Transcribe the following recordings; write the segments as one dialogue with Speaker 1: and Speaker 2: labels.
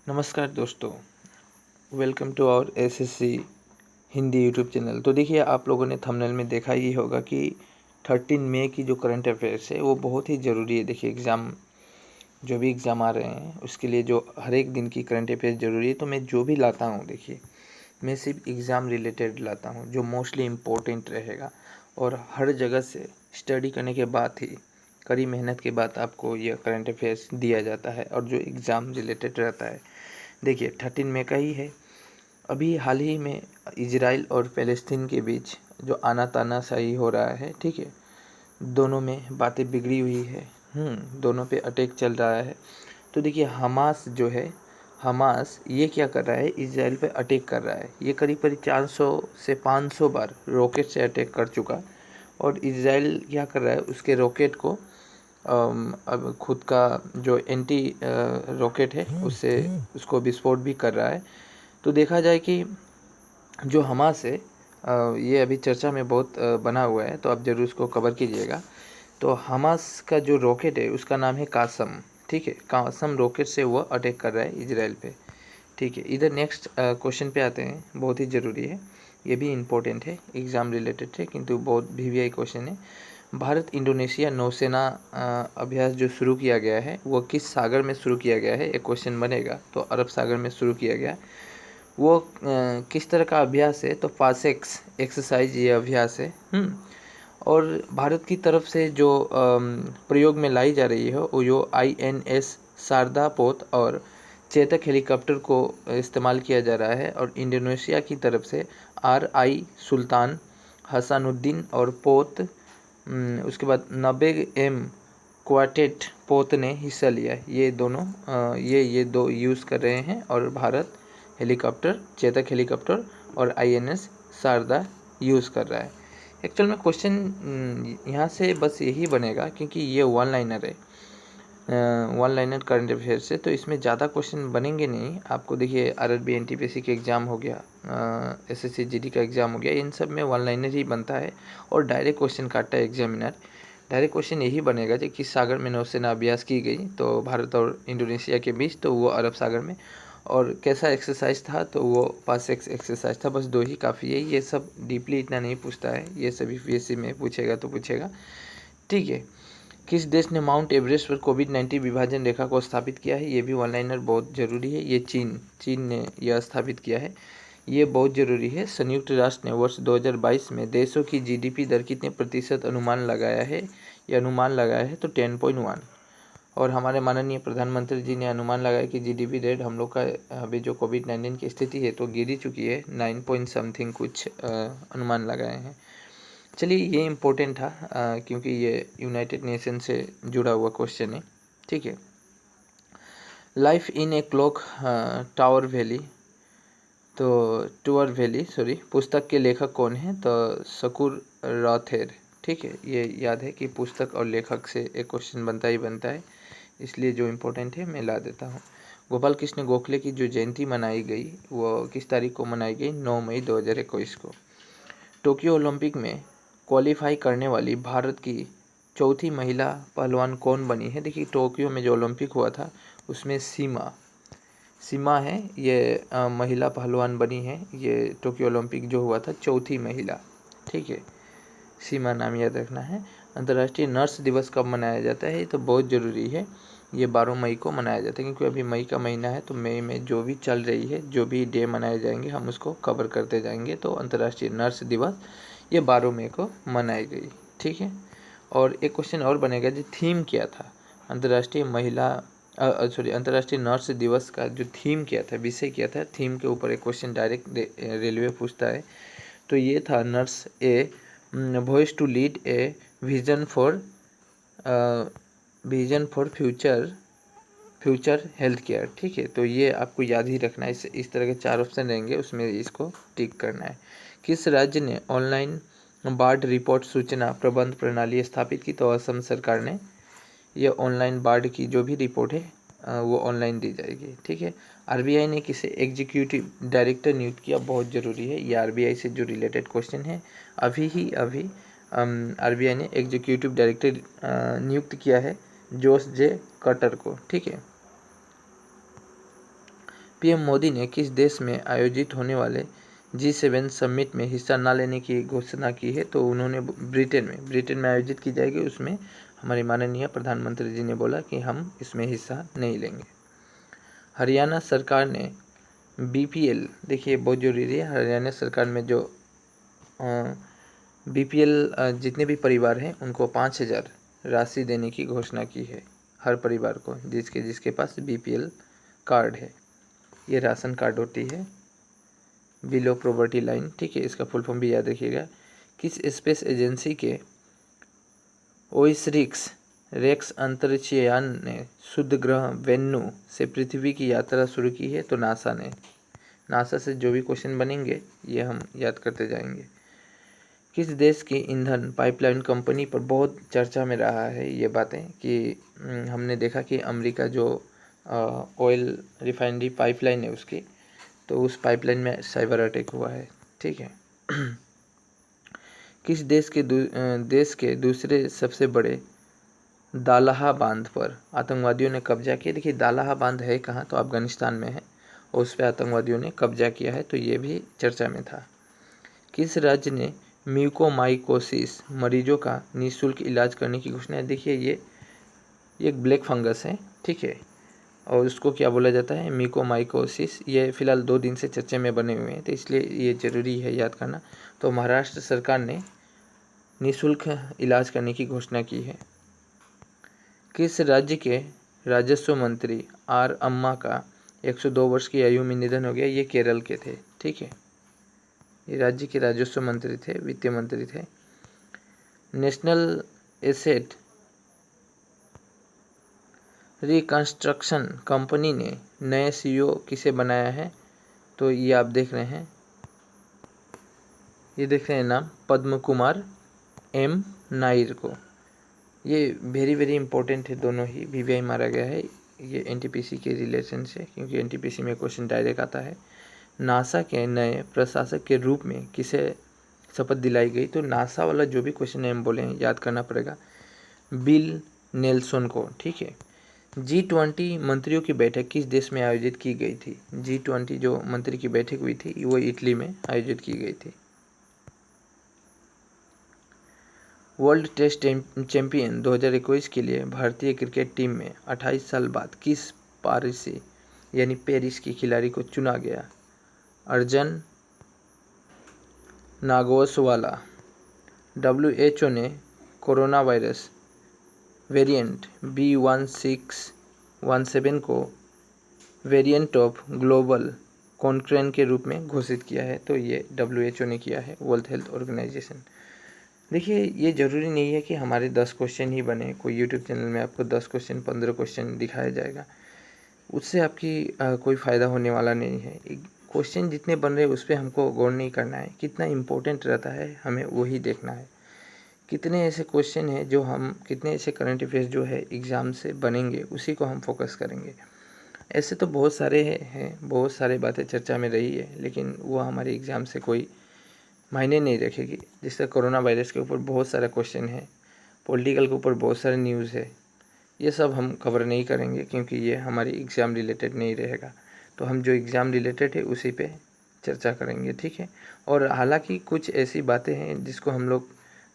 Speaker 1: नमस्कार दोस्तों, welcome to our SSC Hindi YouTube channel. तो देखिए, आप लोगों ने थंबनेल में देखा ही होगा कि 13 मई की जो करंट अफेयर्स है वो बहुत ही ज़रूरी है। देखिए, जो भी एग्ज़ाम आ रहे हैं उसके लिए जो हर एक दिन की करंट अफेयर्स ज़रूरी है। तो मैं जो भी लाता हूँ, देखिए, मैं सिर्फ एग्ज़ाम रिलेटेड लाता हूँ जो मोस्टली इम्पोर्टेंट रहेगा, और हर जगह से स्टडी करने के बाद ही, कड़ी मेहनत के बाद आपको यह करंट अफेयर्स दिया जाता है और जो एग्ज़ाम रिलेटेड रहता है। देखिए, 13 मई का ही है। अभी हाल ही में इजराइल और फ़लस्तीन के बीच जो आना-ताना सही हो रहा है, ठीक है? दोनों में बातें बिगड़ी हुई है। दोनों पे अटैक चल रहा है। तो देखिए, हमास जो है, हमास ये क्या कर रहा है, इजराइल पे अटैक कर रहा है। ये करीब-करीब 400 से 500 बार रॉकेट से अटैक कर चुका, और इजराइल क्या कर रहा है, उसके रॉकेट को अब खुद का जो एंटी रॉकेट है उससे उसको विस्फोट भी कर रहा है। तो देखा जाए कि जो हमास है, ये अभी चर्चा में बहुत बना हुआ है, तो आप ज़रूर उसको कवर कीजिएगा। तो हमास का जो रॉकेट है उसका नाम है कासम, ठीक है? कासम रॉकेट से वो अटैक कर रहा है इजराइल पे, ठीक है? इधर नेक्स्ट क्वेश्चन पे आते हैं, बहुत ही ज़रूरी है, ये भी इम्पोर्टेंट है, एग्ज़ाम रिलेटेड है, किंतु बहुत वीवीआई क्वेश्चन है। भारत इंडोनेशिया नौसेना अभ्यास जो शुरू किया गया है वो किस सागर में शुरू किया गया है, एक क्वेश्चन बनेगा। तो अरब सागर में शुरू किया गया। वो किस तरह का अभ्यास है, तो फासेक्स एक्सरसाइज ये अभ्यास है। और भारत की तरफ से जो प्रयोग में लाई जा रही है वो जो INS शारदा पोत और चेतक हेलीकॉप्टर को इस्तेमाल किया जा रहा है, और इंडोनेशिया की तरफ से RI सुल्तान हसानुद्दीन और पोत, उसके बाद नबेग क्वार्टेट पोत ने हिस्सा लिया है। ये दोनों ये दो यूज़ कर रहे हैं, और भारत हेलीकॉप्टर, चेतक हेलीकॉप्टर और INS शारदा यूज़ कर रहा है। एक्चुअल में क्वेश्चन यहाँ से बस यही बनेगा, क्योंकि ये वन लाइनर है, वन लाइनर करंट अफेयर से, तो इसमें ज़्यादा क्वेश्चन बनेंगे नहीं आपको। देखिए, RRB NTPC का एग्ज़ाम हो गया, SSC GD का एग्ज़ाम हो गया, इन सब में वन लाइनर ही बनता है, और डायरेक्ट क्वेश्चन काटता है एग्जामिनर। डायरेक्ट क्वेश्चन यही बनेगा कि किस सागर में नौसेना अभ्यास की गई, तो भारत और इंडोनेशिया के बीच, तो वो अरब सागर में। और कैसा एक्सरसाइज था, तो वो पासेक्स एक्सरसाइज था। बस दो ही काफ़ी है, ये सब डीपली इतना नहीं पूछता है, ये सभी UPSC में पूछेगा तो पूछेगा, ठीक है? किस देश ने माउंट एवरेस्ट पर कोविड-19 विभाजन रेखा को स्थापित किया है, ये भी वन लाइनर बहुत ज़रूरी है। ये चीन ने यह स्थापित किया है, ये बहुत ज़रूरी है। संयुक्त राष्ट्र ने वर्ष 2022 में देशों की GDP दर कितने प्रतिशत अनुमान लगाया है, ये अनुमान लगाया है तो 10.1। और हमारे माननीय प्रधानमंत्री जी ने अनुमान लगाया कि GDP रेट हम लोग का अभी जो कोविड-19 की स्थिति है तो गिर ही चुकी है, 9 पॉइंट समथिंग कुछ अनुमान लगाए हैं। चलिए, ये इम्पोर्टेंट था, क्योंकि ये यूनाइटेड नेशन से जुड़ा हुआ क्वेश्चन है, ठीक है? Life in a clock tower valley, तो टूअर वैली, सॉरी, पुस्तक के लेखक कौन है, तो शकूर रॉथेर, ठीक है? ये याद है कि पुस्तक और लेखक से एक क्वेश्चन बनता ही बनता है, इसलिए जो इम्पोर्टेंट है मैं ला देता हूँ। गोपाल कृष्ण गोखले की जो जयंती मनाई गई वो किस तारीख को मनाई गई, 9 मई 2021 को। टोक्यो ओलंपिक में क्वालिफाई करने वाली भारत की चौथी महिला पहलवान कौन बनी है? देखिए, टोक्यो में जो ओलंपिक हुआ था उसमें सीमा है, ये महिला पहलवान बनी है। ये टोक्यो ओलंपिक जो हुआ था, चौथी महिला, ठीक है? सीमा नाम याद रखना है। अंतर्राष्ट्रीय नर्स दिवस कब मनाया जाता है, तो बहुत ज़रूरी है, ये 12 मई को मनाया जाता है, क्योंकि अभी मई का महीना है, तो मई में जो भी चल रही है, जो भी डे मनाए जाएंगे हम उसको कवर करते जाएंगे। तो अंतर्राष्ट्रीय नर्स दिवस ये 12 मई को मनाई गई, ठीक है? और एक क्वेश्चन और बनेगा, जो थीम क्या था अंतर्राष्ट्रीय अंतर्राष्ट्रीय नर्स दिवस का, जो थीम क्या था, विषय क्या था, थीम के ऊपर एक क्वेश्चन डायरेक्ट रेलवे पूछता है। तो ये था nurse a voice to lead a vision for future health care, ठीक है? तो ये आपको याद ही रखना है, इस तरह के 4 ऑप्शन रहेंगे, उसमें इसको टिक करना है। किस राज्य ने ऑनलाइन बाढ़ रिपोर्ट सूचना प्रबंध प्रणाली स्थापित की, तो असम सरकार ने। ये ऑनलाइन बाढ़ की जो भी रिपोर्ट है वो ऑनलाइन दी जाएगी, ठीक है? RBI ने किसे एग्जीक्यूटिव डायरेक्टर नियुक्त किया, बहुत ज़रूरी है, ये RBI से जो रिलेटेड क्वेश्चन है। अभी RBI ने एग्जीक्यूटिव डायरेक्टर नियुक्त किया है जोश जे कटर को, ठीक है? पीएम मोदी ने किस देश में आयोजित होने वाले G7 समिट में हिस्सा न लेने की घोषणा की है? तो उन्होंने ब्रिटेन में आयोजित की जाएगी, उसमें हमारे माननीय प्रधानमंत्री जी ने बोला कि हम इसमें हिस्सा नहीं लेंगे। हरियाणा सरकार ने BPL, देखिए बहुत जरूरी है, हरियाणा सरकार में जो BPL जितने भी परिवार हैं उनको 5,000 राशि देने की घोषणा की है, हर परिवार को जिसके पास BPL कार्ड है। ये राशन कार्ड होती है, बिलो पॉवर्टी लाइन, ठीक है, इसका फुल फॉर्म भी याद रखिएगा। किस स्पेस एजेंसी के ओइसरिक्स रेक्स अंतरिक्ष यान ने शुद्ध ग्रह वेन्यू से पृथ्वी की यात्रा शुरू की है? तो नासा ने। नासा से जो भी क्वेश्चन बनेंगे ये हम याद करते जाएंगे। किस देश की ईंधन पाइपलाइन कंपनी पर बहुत चर्चा में रहा है ये बातें कि हमने देखा कि अमेरिका जो ऑयल रिफाइनरी पाइपलाइन है उसकी, तो उस पाइपलाइन में साइबर अटैक हुआ है, ठीक है। किस देश के दूसरे सबसे बड़े दालाहा बांध पर आतंकवादियों ने कब्जा किया? देखिए दालाहा बांध है कहाँ, तो अफगानिस्तान में है और उस पर आतंकवादियों ने कब्जा किया है, तो ये भी चर्चा में था। किस राज्य ने म्यूकोमाइकोसिस मरीजों का निःशुल्क इलाज करने की घोषणा है? देखिए ये एक ब्लैक फंगस है, ठीक है, और उसको क्या बोला जाता है? म्यूकोमाइकोसिस। ये फिलहाल 2 दिन से चर्चे में बने हुए हैं, तो इसलिए ये ज़रूरी है याद करना। तो महाराष्ट्र सरकार ने निःशुल्क इलाज करने की घोषणा की है। किस राज्य के राजस्व मंत्री आर अम्मा का 102 वर्ष की आयु में निधन हो गया? ये केरल के थे, ठीक है, ये राज्य के राजस्व मंत्री थे, वित्त मंत्री थे। नेशनल एसेट रिकंस्ट्रक्शन कंपनी ने नए CEO किसे बनाया है? तो ये आप देख रहे हैं, ये देख रहे हैं नाम, पद्म कुमार M नायर को। ये वेरी वेरी इंपॉर्टेंट है, दोनों ही VVI मारा गया है ये NTPC के रिलेशन से, क्योंकि NTPC में क्वेश्चन डायरेक्ट आता है। नासा के नए प्रशासक के रूप में किसे शपथ दिलाई गई? तो नासा वाला जो भी क्वेश्चन हम बोले हैं याद करना पड़ेगा, बिल नेल्सन को, ठीक है। G20 मंत्रियों की बैठक किस देश में आयोजित की गई थी? G20 जो मंत्री की बैठक हुई थी वो इटली में आयोजित की गई थी। वर्ल्ड टेस्ट चैंपियन 2021 के लिए भारतीय क्रिकेट टीम में 28 साल बाद किस पारसी यानी पेरिस की खिलाड़ी को चुना गया? अर्जन नागोसवाला। WHO ने कोरोना वायरस वेरिएंट B1617 को वेरिएंट ऑफ ग्लोबल कॉन्करेंट के रूप में घोषित किया है, तो ये WHO ने किया है, वर्ल्ड हेल्थ ऑर्गेनाइजेशन। देखिए ये ज़रूरी नहीं है कि हमारे 10 क्वेश्चन ही बने, कोई यूट्यूब चैनल में आपको 10 क्वेश्चन 15 क्वेश्चन दिखाया जाएगा, उससे आपकी कोई फ़ायदा होने वाला नहीं है। क्वेश्चन जितने बन रहे हैं उस पर हमको गौर नहीं करना है, कितना इम्पोर्टेंट रहता है हमें वही देखना है। कितने ऐसे क्वेश्चन हैं जो हम, कितने ऐसे करंट अफेयर्स जो है एग्ज़ाम से बनेंगे उसी को हम फोकस करेंगे। ऐसे तो बहुत सारे हैं, बहुत सारी बातें चर्चा में रही है, लेकिन वो हमारे एग्ज़ाम से कोई मायने नहीं रखेगी। जैसे कोरोना वायरस के ऊपर बहुत सारा क्वेश्चन है, पॉलिटिकल के ऊपर बहुत सारे न्यूज़ है, ये सब हम कवर नहीं करेंगे क्योंकि ये हमारी एग्ज़ाम रिलेटेड नहीं रहेगा। तो हम जो एग्ज़ाम रिलेटेड है उसी पे चर्चा करेंगे, ठीक है। और हालांकि कुछ ऐसी बातें हैं जिसको हम लोग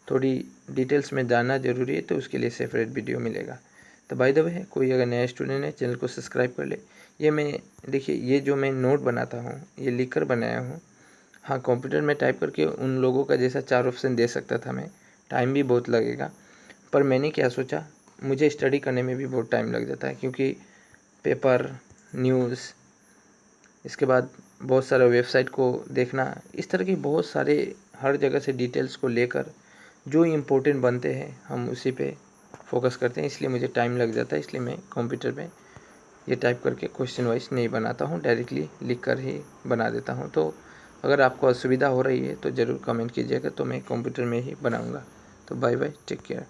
Speaker 1: थोड़ी डिटेल्स में जानना ज़रूरी है, तो उसके लिए सेपरेट वीडियो मिलेगा। तो बाय द वे कोई अगर नया स्टूडेंट है चैनल को सब्सक्राइब कर ले। ये मैं देखिए, ये जो मैं नोट बनाता हूँ ये लिख कर बनाया हूँ। हाँ, कंप्यूटर में टाइप करके उन लोगों का जैसा 4 ऑप्शन दे सकता था मैं, टाइम भी बहुत लगेगा, पर मैंने क्या सोचा, मुझे स्टडी करने में भी बहुत टाइम लग जाता है, क्योंकि पेपर, न्यूज़, इसके बाद बहुत सारे वेबसाइट को देखना, इस तरह के बहुत सारे हर जगह से डिटेल्स को लेकर जो इम्पोर्टेंट बनते हैं हम उसी पे फोकस करते हैं, इसलिए मुझे टाइम लग जाता है। इसलिए मैं कंप्यूटर में ये टाइप करके क्वेश्चन वाइज नहीं बनाता हूँ, डायरेक्टली लिख कर ही बना देता हूँ। तो अगर आपको असुविधा हो रही है तो ज़रूर कमेंट कीजिएगा, तो मैं कंप्यूटर में ही बनाऊँगा। तो बाय बाय, टेक केयर।